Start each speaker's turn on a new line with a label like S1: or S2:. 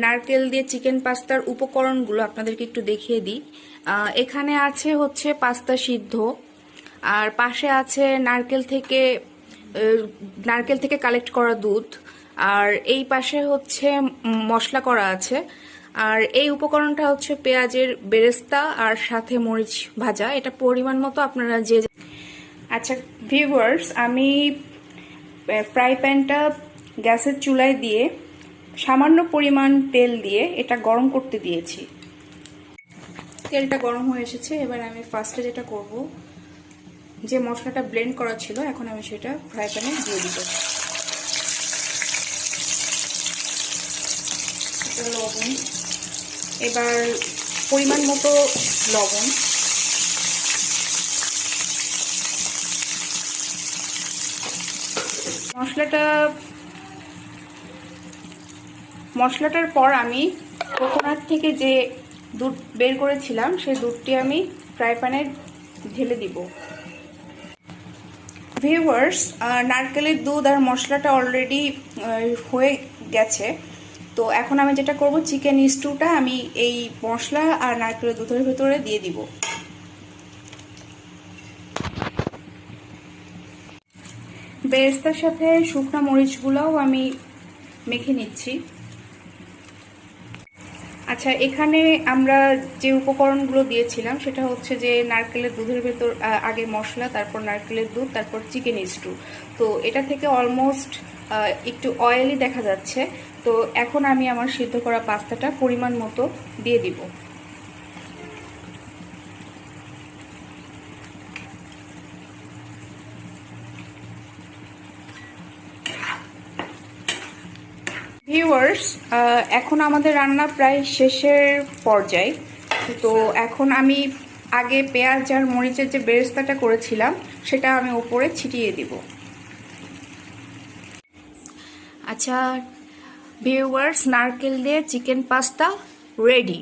S1: নারকেল দিয়ে চিকেন পাস্তার উপকরণগুলো আপনাদেরকে একটু দেখিয়ে দিই। এখানে আছে হচ্ছে পাস্তা সিদ্ধ, আর পাশে আছে নারকেল থেকে কালেক্ট করা দুধ, আর এই পাশে হচ্ছে মশলা করা আছে। আর এই উপকরণটা হচ্ছে পেঁয়াজের বেরেস্তা আর সাথে মরিচ ভাজা। এটা পরিমাণ মতো আপনারা আচ্ছা ভিউয়ার্স, আমি ফ্রাই প্যানটা গ্যাসের চুলায় দিয়ে সামান্য পরিমাণ তেল দিয়ে এটা গরম করতে দিয়েছি। তেলটা গরম হয়ে এসেছে। এবার আমি ফার্স্টে যেটা করব, যে মশলাটা ব্লেন্ড করা ছিল এখন আমি সেটা ফ্রাই প্যানে দিয়ে দিব। লবণ, এবার পরিমাণ মতো লবণ, মশলাটার পর আমি কোকোনাট থেকে যে দুধ বের করেছিলাম সেই দুধটি আমি ফ্রাই প্যানে ঢেলে দিব। ভিউয়ার্স, নারকেলের দুধ আর মশলাটা অলরেডি হয়ে গেছে। তো এখন আমি যেটা করব, চিকেন স্টুটা আমি এই মশলা আর নারকেলের দুধের ভেতরে দিয়ে দিব। বেরেস্তার সাথে শুকনো মরিচগুলোও আমি মেখে নিচ্ছি। আচ্ছা, এখানে আমরা যে উপকরণগুলো দিয়েছিলাম সেটা হচ্ছে যে নারকেলের দুধের ভেতর আগে মশলা, তারপর নারকেলের দুধ, তারপর চিকেন স্টু। তো এটা থেকে অলমোস্ট একটু অয়েলি দেখা যাচ্ছে। তো এখন আমি আমার সিদ্ধ করা পাস্তাটা পরিমাণ মতো দিয়ে দিব। ভিউয়ার্স, এখন আমাদের রান্না প্রায় শেষের পর্যায়ে। তো এখন আমি আগে পেঁয়াজ আর মরিচের যে বেরেস্তাটা করেছিলাম সেটা আমি উপরে ছিটিয়ে দিব। আচ্ছা ভিউয়ার্স, নারকেল দিয়ে চিকেন পাস্তা রেডি।